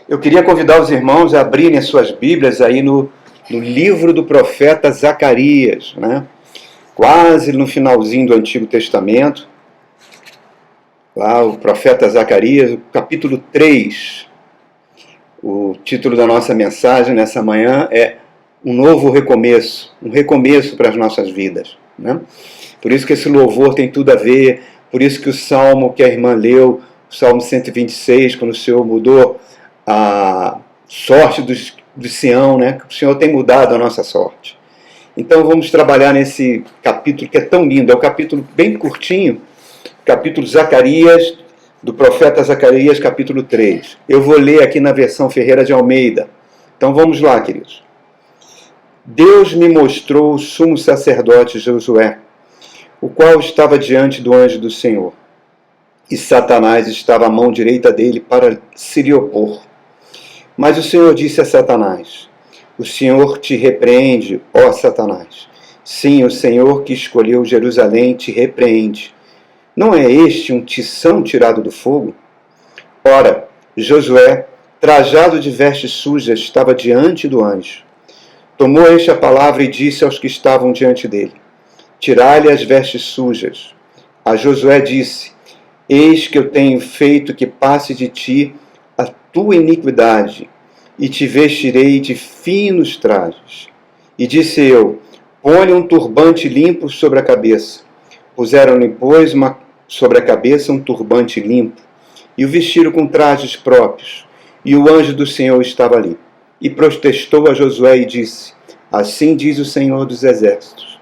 Eu queria convidar os irmãos a abrirem as suas Bíblias aí no livro do profeta Zacarias, né? Quase no finalzinho do Antigo Testamento. Lá o profeta Zacarias, capítulo 3. O título da nossa mensagem nessa manhã é Um Novo Recomeço, um recomeço para as nossas vidas, né? Por isso que esse louvor tem tudo a ver, por isso que o salmo que a irmã leu, o salmo 126, quando o Senhor mudou a sorte de Sião, né? Que o Senhor tem mudado a nossa sorte. Então vamos trabalhar nesse capítulo que é tão lindo, é um capítulo bem curtinho, capítulo Zacarias, do profeta Zacarias, capítulo 3. Eu vou ler aqui na versão Ferreira de Almeida. Então vamos lá, queridos. Deus me mostrou o sumo sacerdote Josué, o qual estava diante do anjo do Senhor, e Satanás estava à mão direita dele para se lhe opor. Mas o Senhor disse a Satanás: O Senhor te repreende, ó Satanás. Sim, o Senhor que escolheu Jerusalém te repreende. Não é este um tição tirado do fogo? Ora, Josué, trajado de vestes sujas, estava diante do anjo. Tomou este a palavra e disse aos que estavam diante dele: Tirai-lhe as vestes sujas. A Josué disse: Eis que eu tenho feito que passe de ti a tua iniquidade, e te vestirei de finos trajes. E disse eu: Põe um turbante limpo sobre a cabeça. Puseram-lhe, pois, sobre a cabeça um turbante limpo, e o vestiram com trajes próprios. E o anjo do Senhor estava ali. E protestou a Josué e disse: Assim diz o Senhor dos Exércitos: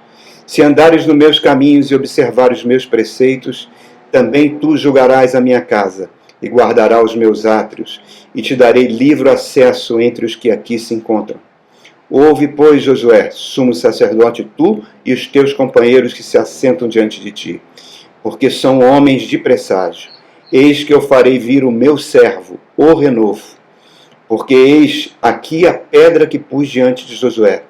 Se andares nos meus caminhos e observares os meus preceitos, também tu julgarás a minha casa, e guardarás os meus átrios, e te darei livre acesso entre os que aqui se encontram. Ouve, pois, Josué, sumo sacerdote, tu e os teus companheiros que se assentam diante de ti, porque são homens de presságio. Eis que eu farei vir o meu servo, o renovo. Porque eis aqui a pedra que pus diante de Josué.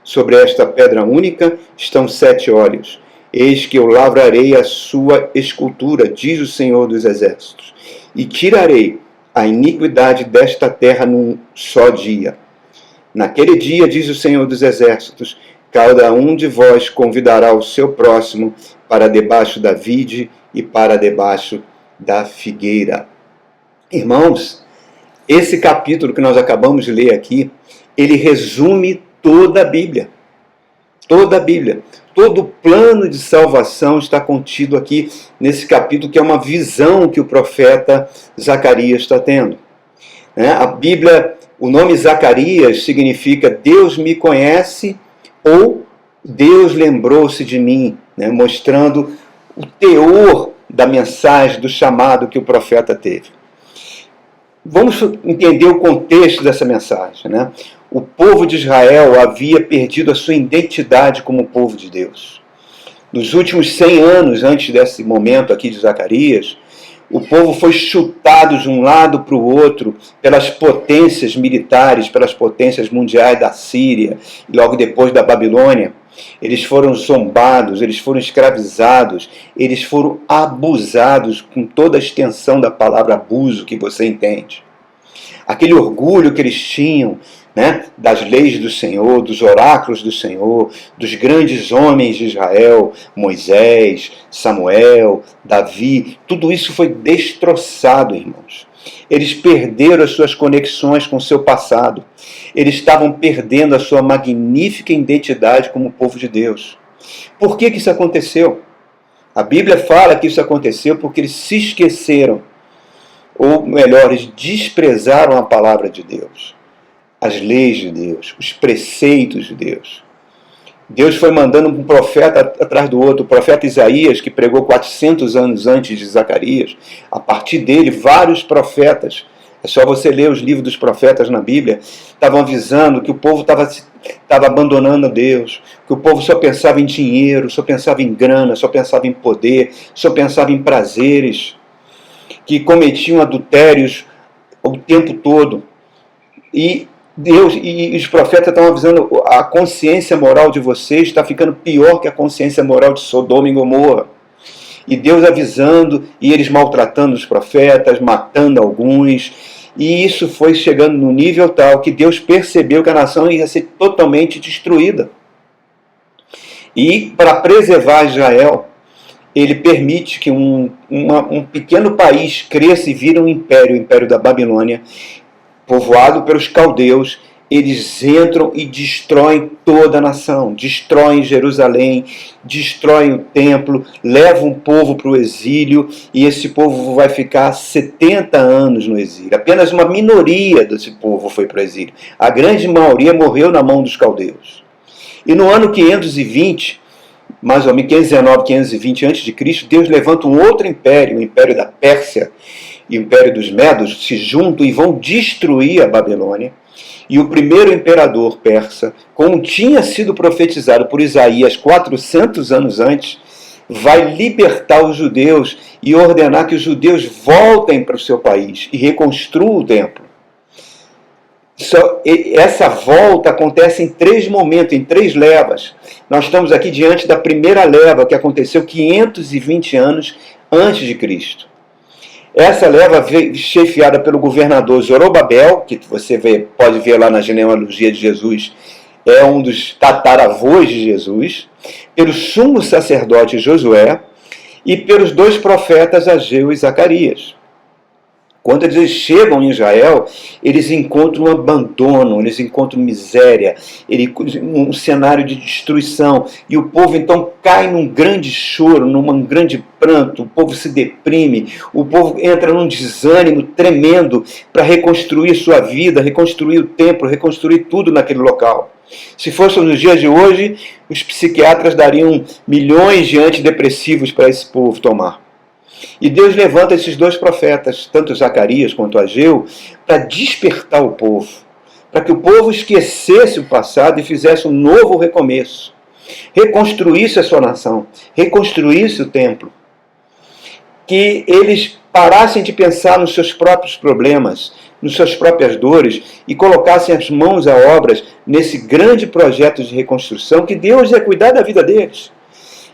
Sobre esta pedra única estão 7 olhos. Eis que eu lavrarei a sua escultura, diz o Senhor dos Exércitos, e tirarei a iniquidade desta terra num só dia. Naquele dia, diz o Senhor dos Exércitos, cada um de vós convidará o seu próximo para debaixo da vide e para debaixo da figueira. Irmãos, esse capítulo que nós acabamos de ler aqui, ele resume toda a Bíblia. Toda a Bíblia. Todo o plano de salvação está contido aqui nesse capítulo, que é uma visão que o profeta Zacarias está tendo. A Bíblia, o nome Zacarias significa Deus me conhece ou Deus lembrou-se de mim, mostrando o teor da mensagem, do chamado que o profeta teve. Vamos entender o contexto dessa mensagem, O povo de Israel havia perdido a sua identidade como povo de Deus. Nos últimos 100 anos, antes desse momento aqui de Zacarias, o povo foi chutado de um lado para o outro pelas potências militares, pelas potências mundiais da Síria e logo depois da Babilônia. Eles foram zombados, eles foram escravizados, eles foram abusados, com toda a extensão da palavra abuso que você entende. Aquele orgulho que eles tinham, das leis do Senhor, dos oráculos do Senhor, dos grandes homens de Israel, Moisés, Samuel, Davi, tudo isso foi destroçado, irmãos. Eles perderam as suas conexões com o seu passado. Eles estavam perdendo a sua magnífica identidade como povo de Deus. Por que isso aconteceu? A Bíblia fala que isso aconteceu porque eles se esqueceram, ou melhor, eles desprezaram a palavra de Deus, as leis de Deus, os preceitos de Deus. Deus foi mandando um profeta atrás do outro. O profeta Isaías, que pregou 400 anos antes de Zacarias, a partir dele, vários profetas, é só você ler os livros dos profetas na Bíblia, estavam avisando que o povo estava abandonando Deus, que o povo só pensava em dinheiro, só pensava em grana, só pensava em poder, só pensava em prazeres, que cometiam adultérios o tempo todo. E Deus e os profetas estavam avisando: a consciência moral de vocês está ficando pior que a consciência moral de Sodoma e Gomorra. E Deus avisando, e eles maltratando os profetas, matando alguns, E isso foi chegando no nível tal que Deus percebeu que a nação ia ser totalmente destruída. E para preservar Israel, ele permite que um pequeno país cresça e vira um império, o Império da Babilônia, povoado pelos caldeus. Eles entram e destroem toda a nação, destroem Jerusalém, destroem o templo, levam o povo para o exílio, e esse povo vai ficar 70 anos no exílio. Apenas uma minoria desse povo foi para o exílio. A grande maioria morreu na mão dos caldeus. E no ano 520, mais ou menos 519, 520 a.C., Deus levanta um outro império, o Império da Pérsia e o Império dos Medos, se juntam e vão destruir a Babilônia. E o primeiro imperador persa, como tinha sido profetizado por Isaías 400 anos antes, vai libertar os judeus e ordenar que os judeus voltem para o seu país e reconstruam o templo. Essa volta acontece em 3 momentos, em 3 levas. Nós estamos aqui diante da primeira leva, que aconteceu 520 anos antes de Cristo. Essa leva veio chefiada pelo governador Zorobabel, que você pode ver lá na genealogia de Jesus, é um dos tataravôs de Jesus, pelo sumo sacerdote Josué e pelos 2 profetas Ageu e Zacarias. Quando eles chegam em Israel, eles encontram um abandono, eles encontram miséria, um cenário de destruição. E o povo então cai num grande choro, num grande pranto, o povo se deprime, o povo entra num desânimo tremendo para reconstruir sua vida, reconstruir o templo, reconstruir tudo naquele local. Se fosse nos dias de hoje, os psiquiatras dariam milhões de antidepressivos para esse povo tomar. E Deus levanta esses 2 profetas, tanto Zacarias quanto Ageu, para despertar o povo, para que o povo esquecesse o passado e fizesse um novo recomeço, reconstruísse a sua nação, reconstruísse o templo, que eles parassem de pensar nos seus próprios problemas, nas suas próprias dores, e colocassem as mãos a obras nesse grande projeto de reconstrução, que Deus ia cuidar da vida deles.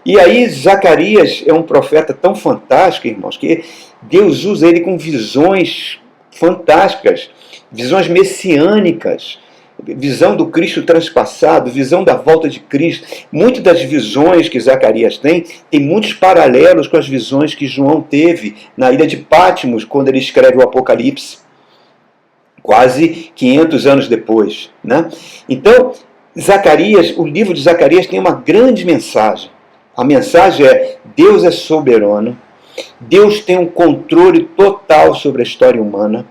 E aí Zacarias é um profeta tão fantástico, irmãos, que Deus usa ele com visões fantásticas, visões messiânicas, visão do Cristo transpassado, visão da volta de Cristo. Muitas das visões que Zacarias tem muitos paralelos com as visões que João teve na ilha de Patmos, quando ele escreve o Apocalipse, quase 500 anos depois, né? Então, Zacarias, o livro de Zacarias tem uma grande mensagem. A mensagem é: Deus é soberano, Deus tem um controle total sobre a história humana,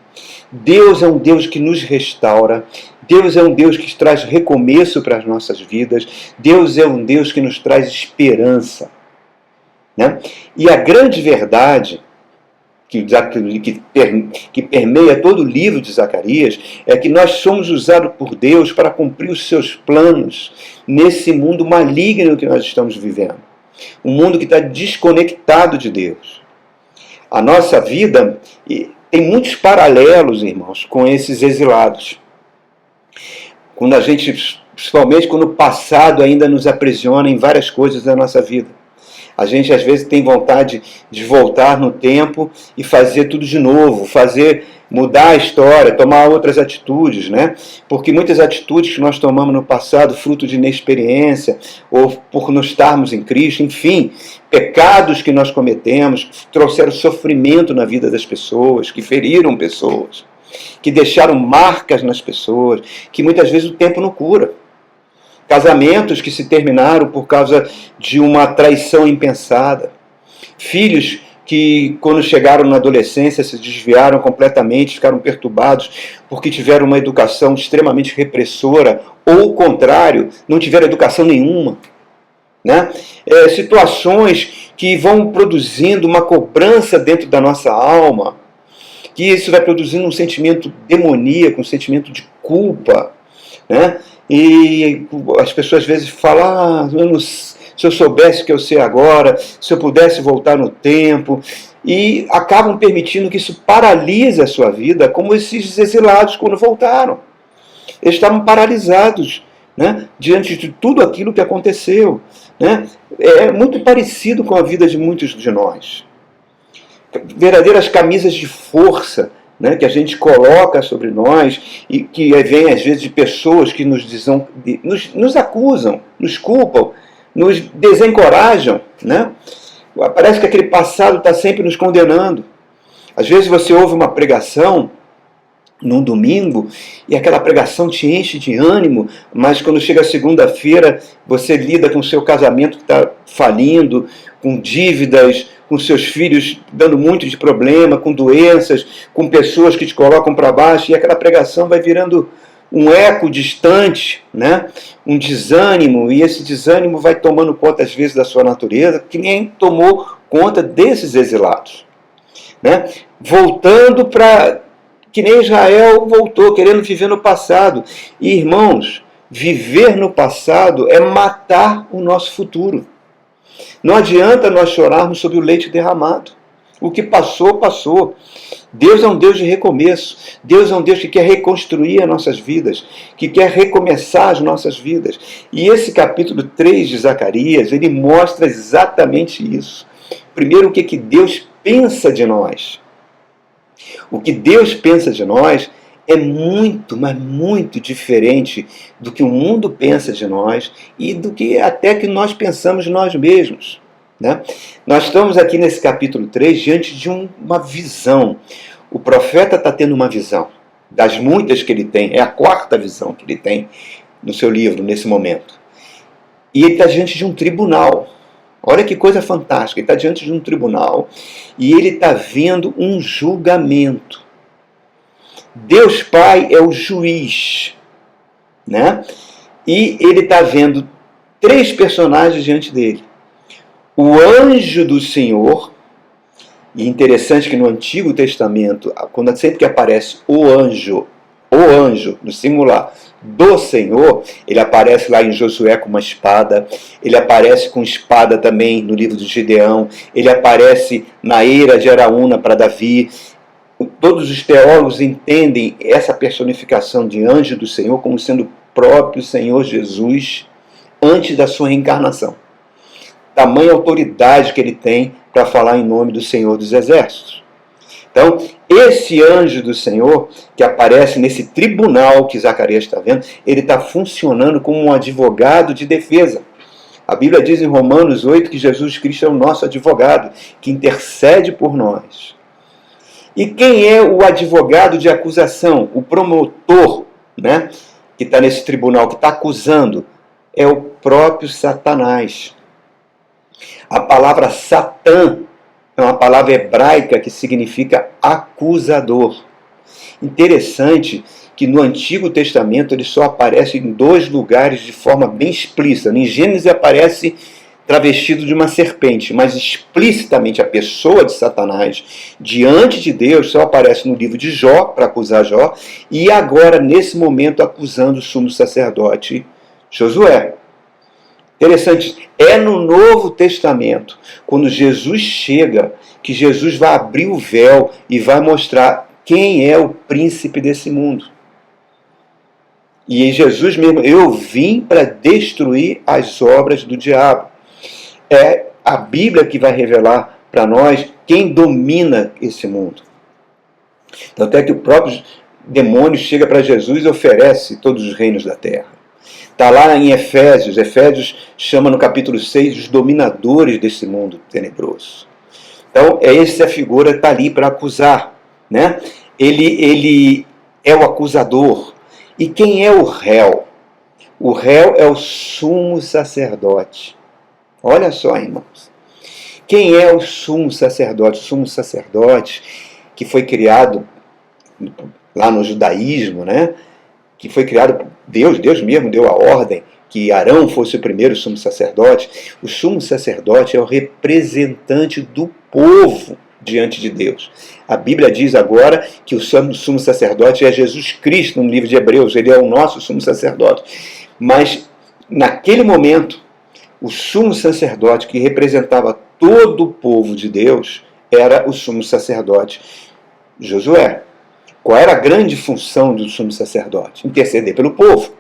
Deus é um Deus que nos restaura, Deus é um Deus que traz recomeço para as nossas vidas, Deus é um Deus que nos traz esperança, né? E a grande verdade que permeia todo o livro de Zacarias é que nós somos usados por Deus para cumprir os seus planos nesse mundo maligno que nós estamos vivendo. Um mundo que está desconectado de Deus. A nossa vida tem muitos paralelos, irmãos, com esses exilados. Quando a gente, principalmente quando o passado ainda nos aprisiona em várias coisas da nossa vida. A gente às vezes tem vontade de voltar no tempo e fazer tudo de novo, mudar a história, tomar outras atitudes, né? Porque muitas atitudes que nós tomamos no passado, fruto de inexperiência, ou por não estarmos em Cristo, enfim, pecados que nós cometemos, que trouxeram sofrimento na vida das pessoas, que feriram pessoas, que deixaram marcas nas pessoas, que muitas vezes o tempo não cura. Casamentos que se terminaram por causa de uma traição impensada. Filhos que, quando chegaram na adolescência, se desviaram completamente, ficaram perturbados porque tiveram uma educação extremamente repressora, ou o contrário, não tiveram educação nenhuma. Né? Situações que vão produzindo uma cobrança dentro da nossa alma, que isso vai produzindo um sentimento demoníaco, um sentimento de culpa, né? E as pessoas às vezes falam: se eu soubesse o que eu sei agora, se eu pudesse voltar no tempo, e acabam permitindo que isso paralise a sua vida, como esses exilados quando voltaram. Eles estavam paralisados, né, diante de tudo aquilo que aconteceu, né? É muito parecido com a vida de muitos de nós. Verdadeiras camisas de força, né, que a gente coloca sobre nós e que vem às vezes de pessoas que nos acusam, nos culpam, nos desencorajam, né? Parece que aquele passado está sempre nos condenando. Às vezes você ouve uma pregação num domingo e aquela pregação te enche de ânimo, mas quando chega a segunda-feira você lida com o seu casamento que está falindo, com dívidas, com seus filhos dando muito de problema, com doenças, com pessoas que te colocam para baixo, e aquela pregação vai virando um eco distante, né? Um desânimo, e esse desânimo vai tomando conta às vezes da sua natureza, que nem tomou conta desses exilados, né? Voltando para que nem Israel voltou, querendo viver no passado. E, irmãos, viver no passado é matar o nosso futuro. Não adianta nós chorarmos sobre o leite derramado. O que passou, passou. Deus é um Deus de recomeço. Deus é um Deus que quer reconstruir as nossas vidas, que quer recomeçar as nossas vidas. E esse capítulo 3 de Zacarias, ele mostra exatamente isso. Primeiro, o que Deus pensa de nós. O que Deus pensa de nós é muito, mas muito diferente do que o mundo pensa de nós e do que até que nós pensamos de nós mesmos, né? Nós estamos aqui nesse capítulo 3 diante de uma visão. O profeta está tendo uma visão, das muitas que ele tem, é a quarta visão que ele tem no seu livro, nesse momento. E ele está diante de um tribunal. Olha que coisa fantástica, ele está diante de um tribunal e ele está vendo um julgamento. Deus Pai é o juiz, né? E ele está vendo 3 personagens diante dele. O anjo do Senhor, e interessante que no Antigo Testamento, sempre que aparece o anjo no singular, do Senhor, ele aparece lá em Josué com uma espada, ele aparece com espada também no livro de Gideão, ele aparece na eira de Araúna para Davi. Todos os teólogos entendem essa personificação de anjo do Senhor como sendo o próprio Senhor Jesus antes da sua reencarnação. Tamanha autoridade que ele tem para falar em nome do Senhor dos Exércitos. Então, esse anjo do Senhor, que aparece nesse tribunal que Zacarias está vendo, ele está funcionando como um advogado de defesa. A Bíblia diz em Romanos 8 que Jesus Cristo é o nosso advogado, que intercede por nós. E quem é o advogado de acusação? O promotor, né, que está nesse tribunal, que está acusando, é o próprio Satanás. A palavra Satã é uma palavra hebraica que significa acusador. Interessante que no Antigo Testamento ele só aparece em 2 lugares de forma bem explícita. Em Gênesis aparece travestido de uma serpente, mas explicitamente a pessoa de Satanás diante de Deus só aparece no livro de Jó, para acusar Jó, e agora, nesse momento, acusando o sumo sacerdote Josué. Interessante, é no Novo Testamento, quando Jesus chega, que Jesus vai abrir o véu e vai mostrar quem é o príncipe desse mundo. E em Jesus mesmo, eu vim para destruir as obras do diabo. É a Bíblia que vai revelar para nós quem domina esse mundo. Tanto é que o próprio demônio chega para Jesus e oferece todos os reinos da terra. Está lá em Efésios. Efésios chama no capítulo 6 os dominadores desse mundo tenebroso. Então, essa figura está ali para acusar, né? Ele é o acusador. E quem é o réu? O réu é o sumo sacerdote. Olha só, irmãos. Quem é o sumo sacerdote? O sumo sacerdote que foi criado lá no judaísmo, né? Que foi criado por Deus. Deus mesmo deu a ordem que Arão fosse o primeiro sumo sacerdote. O sumo sacerdote é o representante do povo diante de Deus. A Bíblia diz agora que o sumo sacerdote é Jesus Cristo, no livro de Hebreus. Ele é o nosso sumo sacerdote. Mas, naquele momento, o sumo sacerdote que representava todo o povo de Deus era o sumo sacerdote Josué. Qual era a grande função do sumo sacerdote? Interceder pelo povo.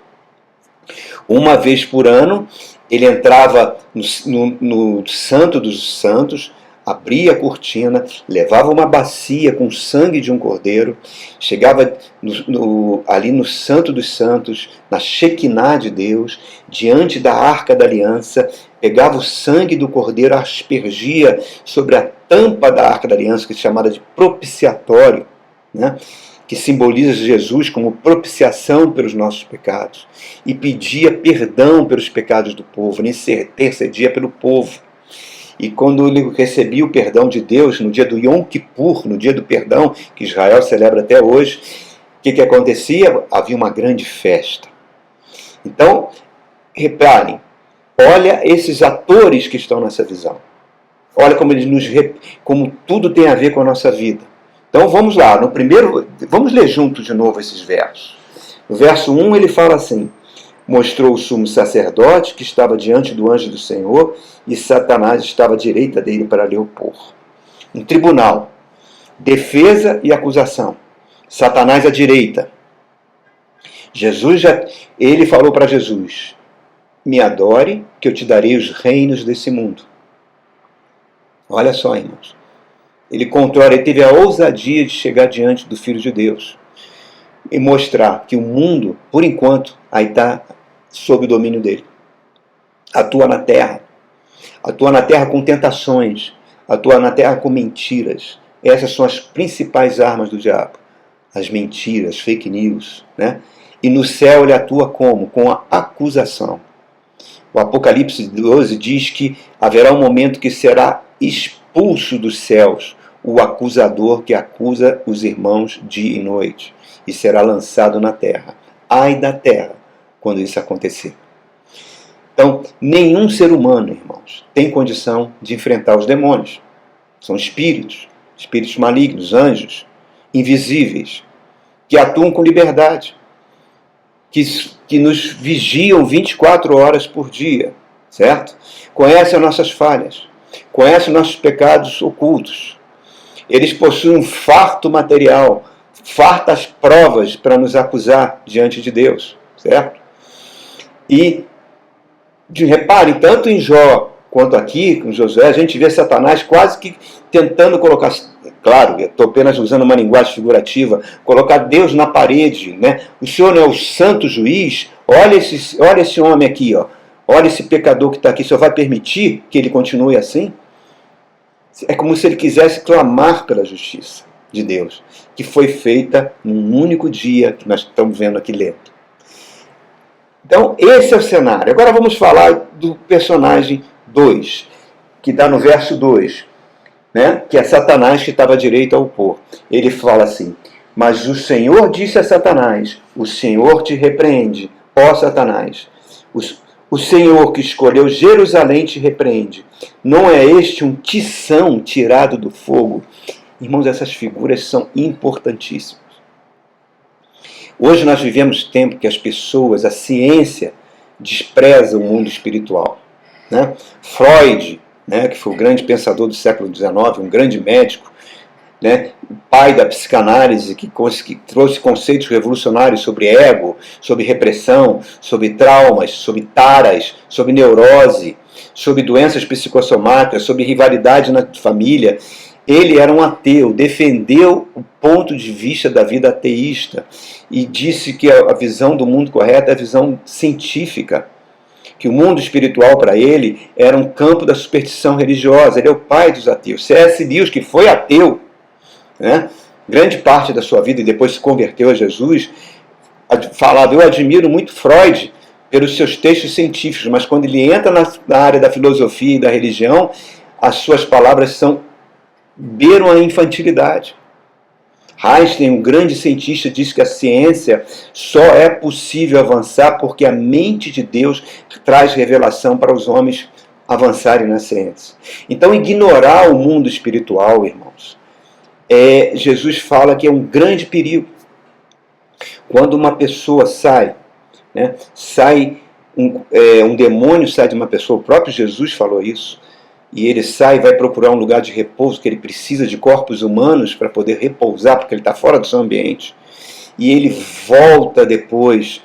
Uma vez por ano, ele entrava no Santo dos Santos, abria a cortina, levava uma bacia com sangue de um cordeiro, chegava ali no Santo dos Santos, na Shekinah de Deus, diante da Arca da Aliança, pegava o sangue do cordeiro, aspergia sobre a tampa da Arca da Aliança, que é chamada de propiciatório, né? Que simboliza Jesus como propiciação pelos nossos pecados, e pedia perdão pelos pecados do povo, intercedia pelo povo. E quando ele recebia o perdão de Deus, no dia do Yom Kippur, no dia do perdão, que Israel celebra até hoje, o que acontecia? Havia uma grande festa. Então, reparem, olha esses atores que estão nessa visão. Olha como tudo tem a ver com a nossa vida. Então vamos lá, vamos ler juntos de novo esses versos. No verso 1 ele fala assim: mostrou o sumo sacerdote que estava diante do anjo do Senhor, e Satanás estava à direita dele para lhe opor. Um tribunal, defesa e acusação. Satanás à direita. Ele falou para Jesus: me adore, que eu te darei os reinos desse mundo. Olha só, irmãos. Ele teve a ousadia de chegar diante do Filho de Deus e mostrar que o mundo, por enquanto, aí está sob o domínio dele. Atua na terra com tentações, atua na terra com mentiras. Essas são as principais armas do diabo. As mentiras, fake news, né? E no céu ele atua como? Com a acusação. O Apocalipse 12 diz que haverá um momento que será expulso dos céus o acusador que acusa os irmãos dia e noite, e será lançado na terra. Ai da terra quando isso acontecer. Então, nenhum ser humano, irmãos, tem condição de enfrentar os demônios. São espíritos malignos, anjos, invisíveis, que atuam com liberdade, que nos vigiam 24 horas por dia, certo? Conhecem as nossas falhas, conhecem os nossos pecados ocultos. Eles possuem um farto material, fartas provas para nos acusar diante de Deus, certo? E, reparem, tanto em Jó quanto aqui, com Josué, a gente vê Satanás quase que tentando colocar, claro, estou apenas usando uma linguagem figurativa, colocar Deus na parede, né? O Senhor não é o santo juiz? Olha esse homem aqui, ó. Olha esse pecador que está aqui, o Senhor vai permitir que ele continue assim? É como se ele quisesse clamar pela justiça de Deus, que foi feita num único dia, que nós estamos vendo aqui lendo. Então, esse é o cenário. Agora vamos falar do personagem 2, que está no verso 2, né? Que é Satanás que estava à direita ao opor. Ele fala assim: mas o Senhor disse a Satanás: o Senhor te repreende, ó Satanás. O Senhor que escolheu Jerusalém te repreende. Não é este um tição tirado do fogo? Irmãos, essas figuras são importantíssimas. Hoje nós vivemos tempo que as pessoas, a ciência, despreza o mundo espiritual, né? Freud, né, que foi o grande pensador do século XIX, um grande médico, né, o pai da psicanálise, que trouxe conceitos revolucionários sobre ego, sobre repressão, sobre traumas, sobre taras, sobre neurose, sobre doenças psicossomáticas, sobre rivalidade na família. Ele era um ateu, defendeu o ponto de vista da vida ateísta e disse que a visão do mundo correta é a visão científica, que o mundo espiritual para ele era um campo da superstição religiosa. Ele é o pai dos ateus. C.S. Lewis, que foi ateu, né, grande parte da sua vida e depois se converteu a Jesus, falava: eu admiro muito Freud pelos seus textos científicos, mas quando ele entra na área da filosofia e da religião, as suas palavras beiram a infantilidade. Einstein, um grande cientista, disse que a ciência só é possível avançar porque a mente de Deus traz revelação para os homens avançarem na ciência. Então, ignorar o mundo espiritual, irmãos, Jesus fala que é um grande perigo. Quando uma pessoa sai, né, um demônio sai de uma pessoa, o próprio Jesus falou isso, e ele sai e vai procurar um lugar de repouso, que ele precisa de corpos humanos para poder repousar, porque ele está fora do seu ambiente. E ele volta depois,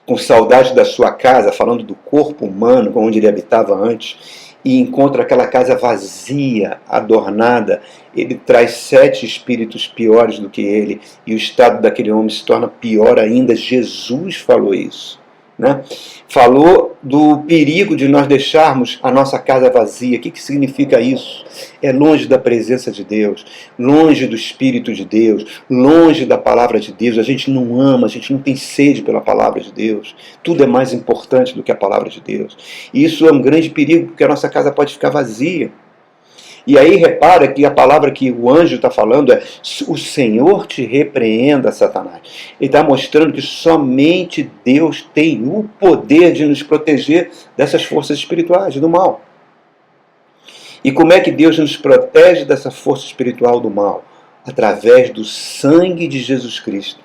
com saudade da sua casa, falando do corpo humano, onde ele habitava antes. e encontra aquela casa vazia, adornada, ele traz 7 espíritos piores do que ele, e o estado daquele homem se torna pior ainda. Jesus falou isso, né? Falou do perigo de nós deixarmos a nossa casa vazia. O que significa isso? É longe da presença de Deus, longe do Espírito de Deus, longe da palavra de Deus. A gente não ama, a gente não tem sede pela palavra de Deus. Tudo é mais importante do que a palavra de Deus. E isso é um grande perigo, porque a nossa casa pode ficar vazia. E aí repara que a palavra que o anjo está falando é: o Senhor te repreenda, Satanás. Ele está mostrando que somente Deus tem o poder de nos proteger dessas forças espirituais, do mal. E como é que Deus nos protege dessa força espiritual do mal? Através do sangue de Jesus Cristo.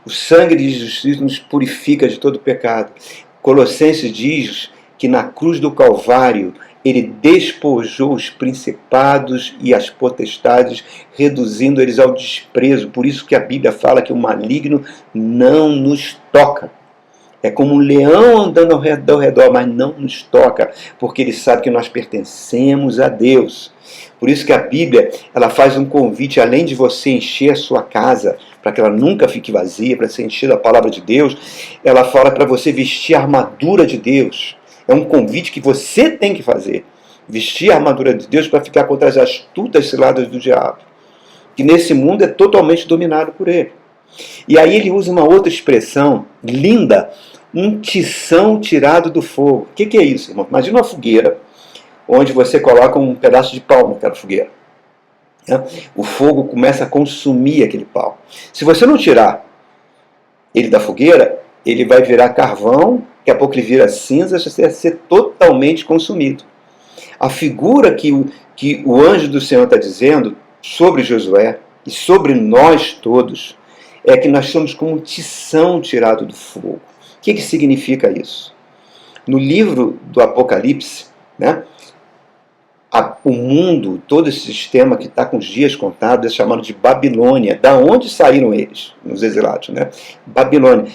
O sangue de Jesus Cristo nos purifica de todo pecado. Colossenses diz que na cruz do Calvário ele despojou os principados e as potestades, reduzindo eles ao desprezo. Por isso que a Bíblia fala que o maligno não nos toca. É como um leão andando ao redor, mas não nos toca, porque ele sabe que nós pertencemos a Deus. Por isso que a Bíblia ela faz um convite, além de você encher a sua casa, para que ela nunca fique vazia, para ser enchida da palavra de Deus, ela fala para você vestir a armadura de Deus. É um convite que você tem que fazer. Vestir a armadura de Deus para ficar contra as astutas ciladas do diabo, que nesse mundo é totalmente dominado por ele. E aí ele usa uma outra expressão linda, um tição tirado do fogo. O que é isso, irmão? Imagina uma fogueira, onde você coloca um pedaço de pau naquela fogueira. O fogo começa a consumir aquele pau. Se você não tirar ele da fogueira, ele vai virar carvão, daqui a pouco ele vira cinza, você vai ser totalmente consumido. A figura que o anjo do Senhor está dizendo sobre Josué e sobre nós todos é que nós somos como um tição tirado do fogo. O que significa isso? No livro do Apocalipse, né, o mundo, todo esse sistema que está com os dias contados, é chamado de Babilônia. Da onde saíram eles, os exilados? Né? Babilônia.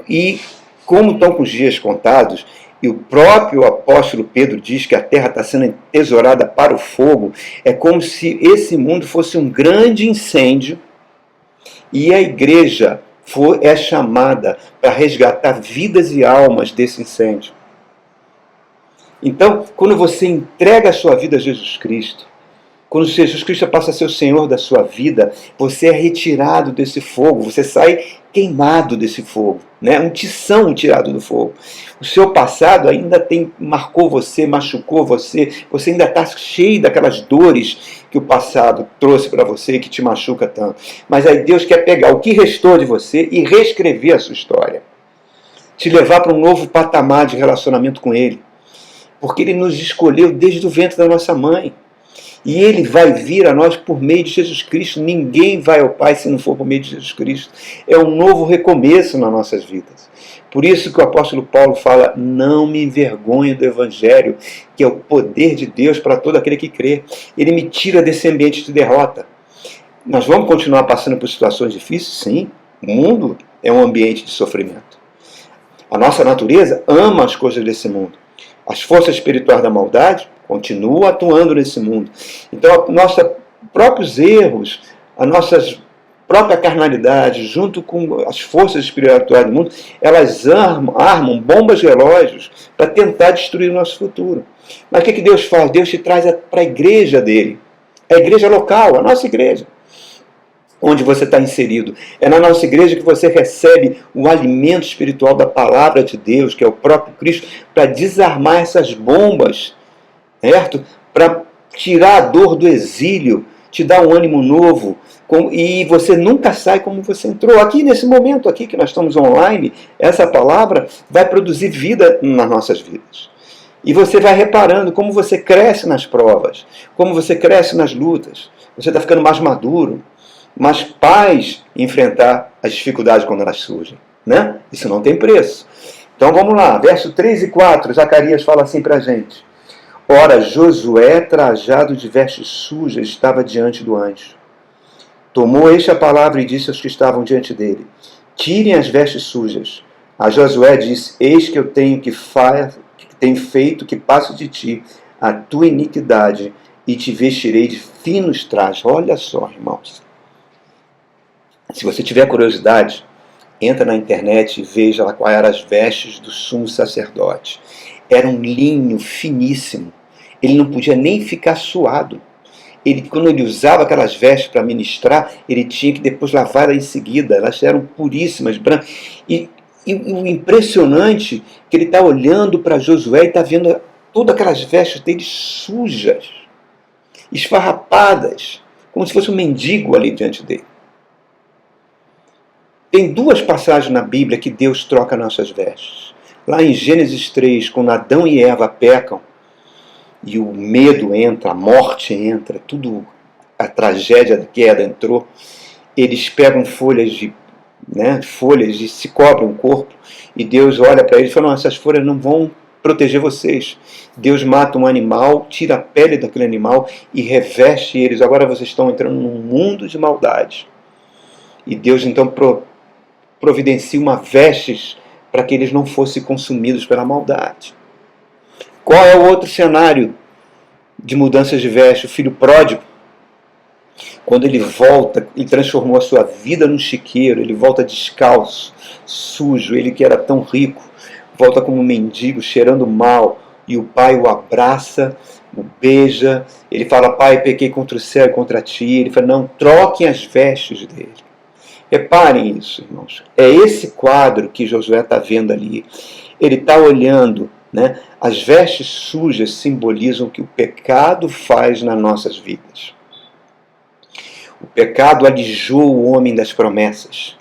E como estão com os dias contados, e o próprio apóstolo Pedro diz que a terra está sendo entesourada para o fogo, é como se esse mundo fosse um grande incêndio, e a igreja é chamada para resgatar vidas e almas desse incêndio. Então, quando você entrega a sua vida a Jesus Cristo, quando Jesus Cristo passa a ser o Senhor da sua vida, você é retirado desse fogo, você sai queimado desse fogo, né? Um tição tirado do fogo. O seu passado ainda marcou você, machucou você, você ainda está cheio daquelas dores que o passado trouxe para você e que te machuca tanto. Mas aí Deus quer pegar o que restou de você e reescrever a sua história. Te levar para um novo patamar de relacionamento com Ele. Porque Ele nos escolheu desde o ventre da nossa mãe. E Ele vai vir a nós por meio de Jesus Cristo. Ninguém vai ao Pai se não for por meio de Jesus Cristo. É um novo recomeço nas nossas vidas. Por isso que o apóstolo Paulo fala: não me envergonho do Evangelho, que é o poder de Deus para todo aquele que crê. Ele me tira desse ambiente de derrota. Nós vamos continuar passando por situações difíceis? Sim. O mundo é um ambiente de sofrimento. A nossa natureza ama as coisas desse mundo. As forças espirituais da maldade continuam atuando nesse mundo. Então, nossos próprios erros, a nossa própria carnalidade, junto com as forças espirituais do mundo, elas armam bombas relógios para tentar destruir o nosso futuro. Mas o que Deus faz? Deus te traz para a igreja dele. A igreja local, a nossa igreja, onde você está inserido. É na nossa igreja que você recebe o alimento espiritual da palavra de Deus, que é o próprio Cristo, para desarmar essas bombas, certo? Para tirar a dor do exílio, te dar um ânimo novo, e você nunca sai como você entrou. Aqui nesse momento aqui que nós estamos online, essa palavra vai produzir vida nas nossas vidas. E você vai reparando como você cresce nas provas, como você cresce nas lutas. Você está ficando mais maduro, mais paz em enfrentar as dificuldades quando elas surgem, né? Isso não tem preço. Então vamos lá, verso 3 e 4, Zacarias fala assim para a gente: ora, Josué, trajado de vestes sujas, estava diante do anjo. Tomou este a palavra e disse aos que estavam diante dele: tirem as vestes sujas. A Josué disse: eis que eu tenho feito que passo de ti a tua iniquidade e te vestirei de finos trajes. Olha só, irmãos. Se você tiver curiosidade, entra na internet e veja lá quais eram as vestes do sumo sacerdote. Era um linho finíssimo. Ele não podia nem ficar suado. Quando ele usava aquelas vestes para ministrar, ele tinha que depois lavar em seguida. Elas eram puríssimas, brancas. E o impressionante é que ele está olhando para Josué e está vendo todas aquelas vestes dele sujas, esfarrapadas, como se fosse um mendigo ali diante dele. Tem duas passagens na Bíblia que Deus troca nossas vestes. Lá em Gênesis 3, quando Adão e Eva pecam, e o medo entra, a morte entra, tudo, a tragédia da queda entrou, eles pegam folhas e se cobrem o corpo, e Deus olha para eles e fala, não, essas folhas não vão proteger vocês. Deus mata um animal, tira a pele daquele animal e reveste eles. Agora vocês estão entrando num mundo de maldade. E Deus então providencia uma vestes para que eles não fossem consumidos pela maldade. Qual é o outro cenário de mudanças de veste? O filho pródigo, quando ele volta e transformou a sua vida num chiqueiro, ele volta descalço, sujo, ele que era tão rico, volta como um mendigo, cheirando mal, e o pai o abraça, o beija, ele fala, pai, pequei contra o céu e contra ti. Ele fala, não, troquem as vestes dele. Reparem isso, irmãos. É esse quadro que Josué está vendo ali. Ele está olhando, né? As vestes sujas simbolizam o que o pecado faz nas nossas vidas. O pecado alijou o homem das promessas.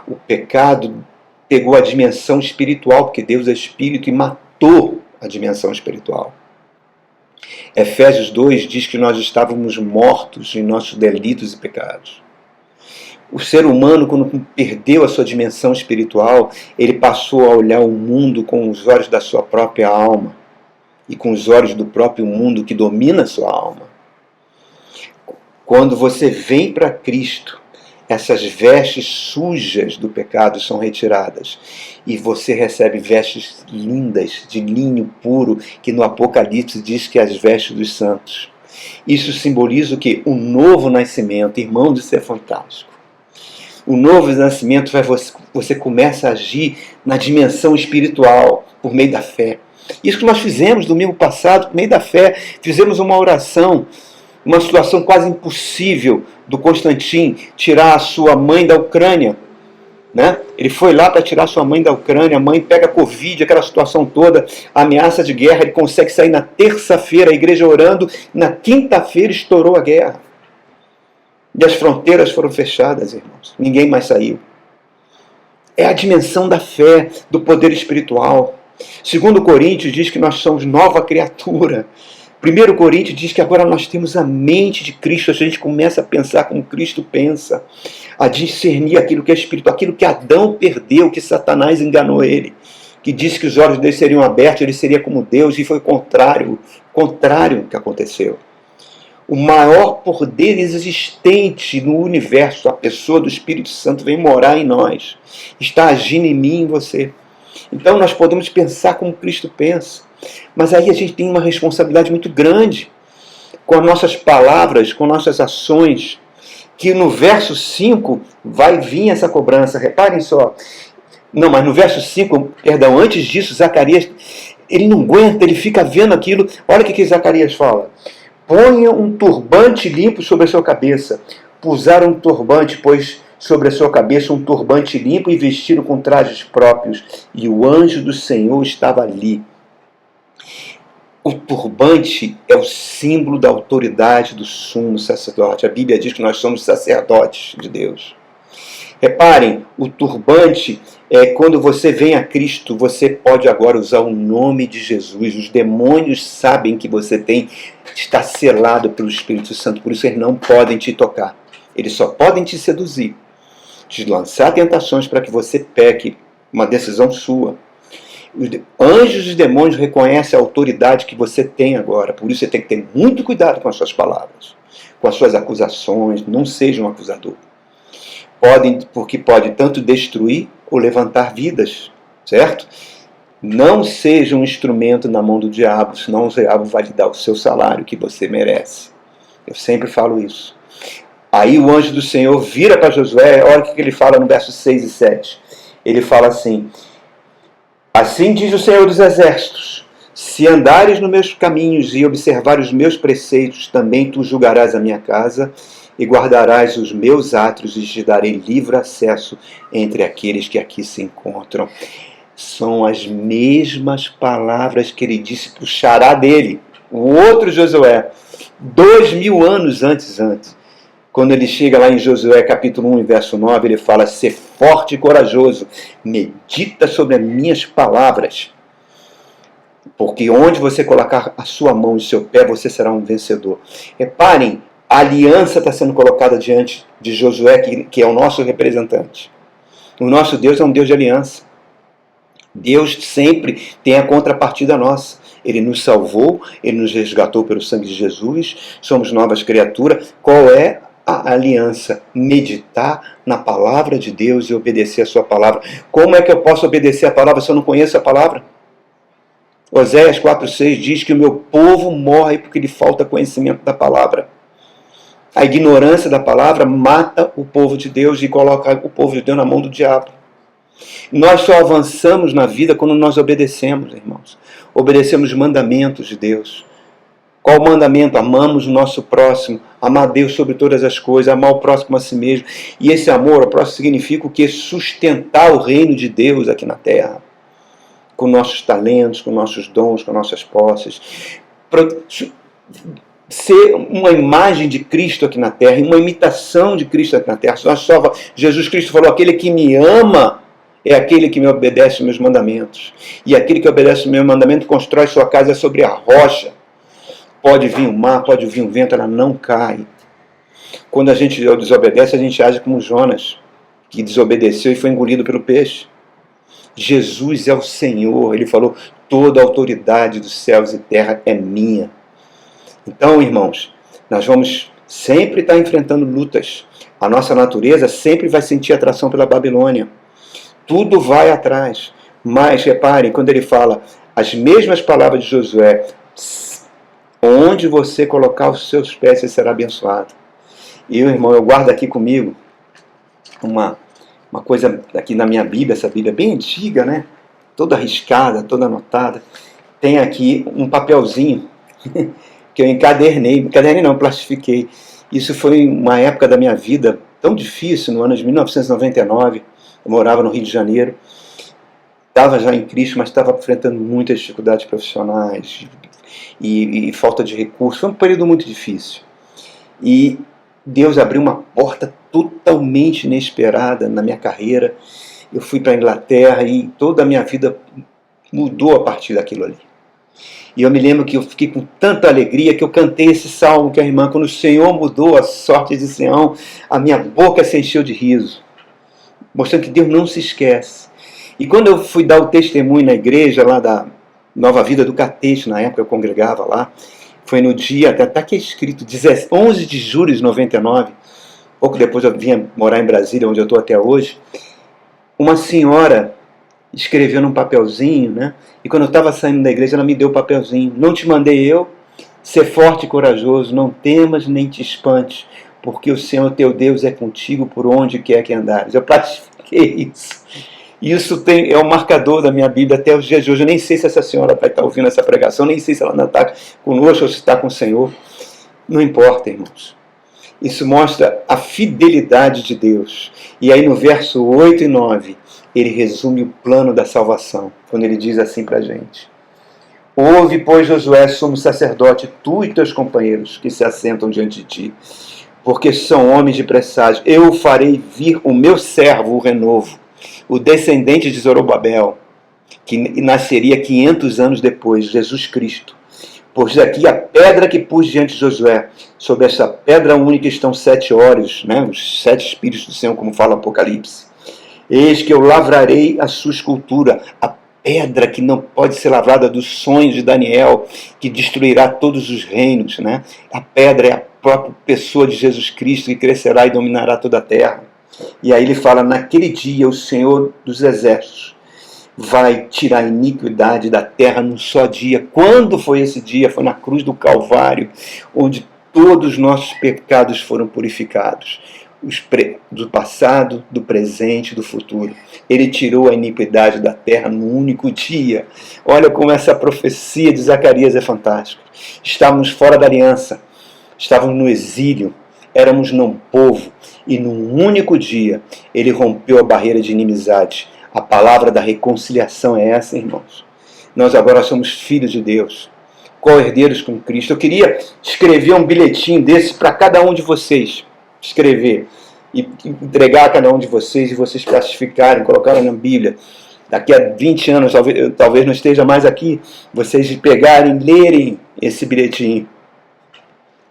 O pecado pegou a dimensão espiritual, porque Deus é espírito, e matou a dimensão espiritual. Efésios 2 diz que nós estávamos mortos em nossos delitos e pecados. O ser humano, quando perdeu a sua dimensão espiritual, ele passou a olhar o mundo com os olhos da sua própria alma e com os olhos do próprio mundo que domina a sua alma. Quando você vem para Cristo, essas vestes sujas do pecado são retiradas e você recebe vestes lindas, de linho puro, que no Apocalipse diz que é as vestes dos santos. Isso simboliza o quê? Um novo nascimento. Irmão, isso é fantástico. O novo nascimento você começa a agir na dimensão espiritual, por meio da fé. Isso que nós fizemos domingo passado, por meio da fé, fizemos uma oração, uma situação quase impossível do Constantin tirar a sua mãe da Ucrânia. Né? Ele foi lá para tirar sua mãe da Ucrânia, a mãe pega Covid, aquela situação toda, ameaça de guerra, ele consegue sair na terça-feira, a igreja orando, na quinta-feira estourou a guerra. E as fronteiras foram fechadas, irmãos. Ninguém mais saiu. É a dimensão da fé, do poder espiritual. 2 Coríntios diz que nós somos nova criatura. 1 Coríntios diz que agora nós temos a mente de Cristo. A gente começa a pensar como Cristo pensa. A discernir aquilo que é espiritual. Aquilo que Adão perdeu, que Satanás enganou ele. Que disse que os olhos dele seriam abertos, ele seria como Deus. E foi o contrário que aconteceu. O maior poder existente no universo, a pessoa do Espírito Santo, vem morar em nós. Está agindo em mim e em você. Então nós podemos pensar como Cristo pensa. Mas aí a gente tem uma responsabilidade muito grande com as nossas palavras, com nossas ações, que no verso 5 vai vir essa cobrança. Reparem só. Não, mas no verso 5, perdão, antes disso, Zacarias, ele não aguenta, ele fica vendo aquilo. Olha o que Zacarias fala. Ponha um turbante limpo sobre a sua cabeça. Puseram um turbante, pois sobre a sua cabeça um turbante limpo e vestiram com trajes próprios. E o anjo do Senhor estava ali. O turbante é o símbolo da autoridade do sumo sacerdote. A Bíblia diz que nós somos sacerdotes de Deus. Reparem, o turbante é quando você vem a Cristo, você pode agora usar o nome de Jesus. Os demônios sabem que você está selado pelo Espírito Santo, por isso eles não podem te tocar. Eles só podem te seduzir, te lançar tentações para que você peque, uma decisão sua. Os anjos e demônios reconhecem a autoridade que você tem agora, por isso você tem que ter muito cuidado com as suas palavras, com as suas acusações, não seja um acusador. Porque pode tanto destruir ou levantar vidas, certo? Não seja um instrumento na mão do diabo, senão o diabo vai lhe dar o seu salário que você merece. Eu sempre falo isso. Aí o anjo do Senhor vira para Josué, olha o que ele fala no verso 6 e 7. Ele fala assim: assim diz o Senhor dos Exércitos, se andares nos meus caminhos e observares os meus preceitos, também tu julgarás a minha casa e guardarás os meus átrios e te darei livre acesso entre aqueles que aqui se encontram. São as mesmas palavras que ele disse para o xará dele, o outro Josué, 2000 anos antes. Quando ele chega lá em Josué capítulo 1, verso 9, ele fala: ser forte e corajoso, medita sobre as minhas palavras, porque onde você colocar a sua mão e o seu pé, você será um vencedor. Reparem, a aliança está sendo colocada diante de Josué, que é o nosso representante. O nosso Deus é um Deus de aliança. Deus sempre tem a contrapartida nossa. Ele nos salvou, Ele nos resgatou pelo sangue de Jesus, somos novas criaturas. Qual é a aliança? Meditar na palavra de Deus e obedecer a sua palavra. Como é que eu posso obedecer a palavra se eu não conheço a palavra? Oséias 4,6 diz que o meu povo morre porque lhe falta conhecimento da palavra. A ignorância da palavra mata o povo de Deus e coloca o povo de Deus na mão do diabo. Nós só avançamos na vida quando nós obedecemos, irmãos. Obedecemos os mandamentos de Deus. Qual o mandamento? Amamos o nosso próximo, amar Deus sobre todas as coisas, amar o próximo a si mesmo. E esse amor ao próximo significa o quê? Sustentar o reino de Deus aqui na terra. Com nossos talentos, com nossos dons, com nossas posses. Ser uma imagem de Cristo aqui na terra, uma imitação de Cristo aqui na terra. Jesus Cristo falou: aquele que me ama é aquele que me obedece os meus mandamentos. E aquele que obedece os meus mandamentos constrói sua casa sobre a rocha. Pode vir o mar, pode vir o vento, ela não cai. Quando a gente desobedece, a gente age como Jonas, que desobedeceu e foi engolido pelo peixe. Jesus é o Senhor. Ele falou: toda a autoridade dos céus e terra é minha. Então, irmãos, nós vamos sempre estar enfrentando lutas. A nossa natureza sempre vai sentir atração pela Babilônia. Tudo vai atrás. Mas, reparem, quando ele fala as mesmas palavras de Josué: onde você colocar os seus pés, você será abençoado. E eu, irmão, eu guardo aqui comigo uma coisa aqui na minha Bíblia, essa Bíblia bem antiga, né? Toda riscada, toda anotada. Tem aqui um papelzinho que eu encadernei não, plastifiquei. Isso foi uma época da minha vida tão difícil, no ano de 1999. Eu morava no Rio de Janeiro. Estava já em Cristo, mas estava enfrentando muitas dificuldades profissionais e falta de recursos. Foi um período muito difícil. E Deus abriu uma porta totalmente inesperada na minha carreira. Eu fui para a Inglaterra e toda a minha vida mudou a partir daquilo ali. E eu me lembro que eu fiquei com tanta alegria que eu cantei esse salmo que a irmã: quando o Senhor mudou a sorte de Sião, a minha boca se encheu de riso, mostrando que Deus não se esquece. E quando eu fui dar o testemunho na igreja lá da Nova Vida do Catete, na época eu congregava lá, foi no dia, até que é escrito, 11 de julho de 99, pouco depois eu vinha morar em Brasília, onde eu estou até hoje. Uma senhora escreveu num papelzinho, né? E quando eu estava saindo da igreja, ela me deu o papelzinho: não te mandei eu? Ser forte e corajoso, não temas nem te espantes, porque o Senhor teu Deus é contigo por onde quer que andares. Eu plastifiquei isso. Isso é o marcador da minha Bíblia até os dias de hoje. Eu nem sei se essa senhora vai estar ouvindo essa pregação, nem sei se ela ainda está conosco ou se está com o Senhor. Não importa, irmãos. Isso mostra a fidelidade de Deus. E aí no verso 8 e 9, ele resume o plano da salvação, quando ele diz assim para a gente: ouve, pois, Josué, sumo sacerdote, tu e teus companheiros que se assentam diante de ti, porque são homens de presságio. Eu farei vir o meu servo, o renovo, o descendente de Zorobabel, que nasceria 500 anos depois, Jesus Cristo. Pois daqui a pedra que pus diante de Josué, sobre essa pedra única estão 7 olhos, né? Os 7 Espíritos do Senhor, como fala Apocalipse. Eis que eu lavrarei a sua escultura, a pedra que não pode ser lavrada dos sonhos de Daniel, que destruirá todos os reinos, né? A pedra é a própria pessoa de Jesus Cristo, que crescerá e dominará toda a terra. E aí ele fala: naquele dia o Senhor dos Exércitos vai tirar a iniquidade da terra num só dia. Quando foi esse dia? Foi na cruz do Calvário, onde todos os nossos pecados foram purificados. Do passado, do presente, do futuro. Ele tirou a iniquidade da terra num único dia. Olha como essa profecia de Zacarias é fantástica. Estávamos fora da aliança, estávamos no exílio, éramos não povo, e num único dia ele rompeu a barreira de inimizade. A palavra da reconciliação é essa, irmãos. Nós agora somos filhos de Deus, co-herdeiros com Cristo. Eu queria escrever um bilhetinho desse para cada um de vocês, escrever e entregar a cada um de vocês, e vocês classificarem, colocarem na Bíblia. Daqui a 20 anos, talvez não esteja mais aqui, vocês pegarem, lerem esse bilhetinho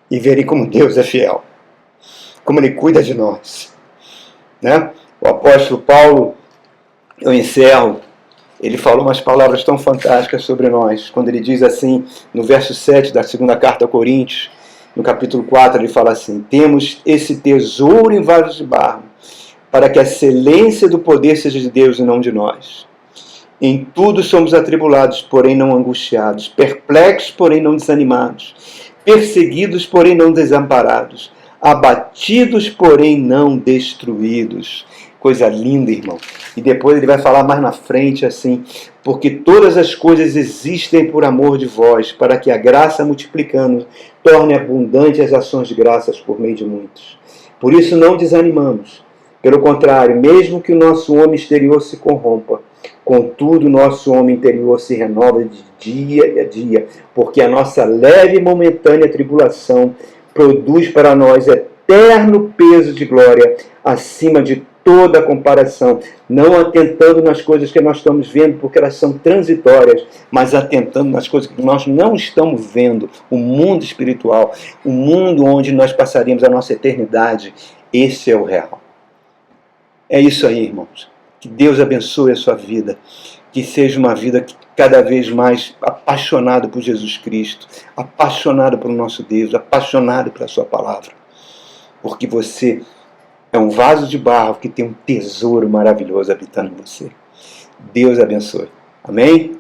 e verem como Deus é fiel, como Ele cuida de nós, né? O apóstolo Paulo, eu encerro, ele falou umas palavras tão fantásticas sobre nós, quando ele diz assim, no verso 7 da segunda carta a Coríntios, no capítulo 4, ele fala assim: temos esse tesouro em vasos de barro, para que a excelência do poder seja de Deus e não de nós. Em tudo somos atribulados, porém não angustiados, perplexos, porém não desanimados, perseguidos, porém não desamparados, abatidos, porém não destruídos. Coisa linda, irmão. E depois ele vai falar mais na frente assim: porque todas as coisas existem por amor de vós, para que a graça, multiplicando, torne abundante as ações de graças por meio de muitos. Por isso não desanimamos. Pelo contrário, mesmo que o nosso homem exterior se corrompa, contudo o nosso homem interior se renova de dia a dia, porque a nossa leve e momentânea tribulação produz para nós eterno peso de glória, acima de toda a comparação, não atentando nas coisas que nós estamos vendo, porque elas são transitórias, mas atentando nas coisas que nós não estamos vendo, o mundo espiritual, o mundo onde nós passaríamos a nossa eternidade. Esse é o real. É isso aí, irmãos. Que Deus abençoe a sua vida, que seja uma vida cada vez mais apaixonada por Jesus Cristo, apaixonada pelo nosso Deus, apaixonada pela sua palavra, porque você é um vaso de barro que tem um tesouro maravilhoso habitando em você. Deus abençoe. Amém?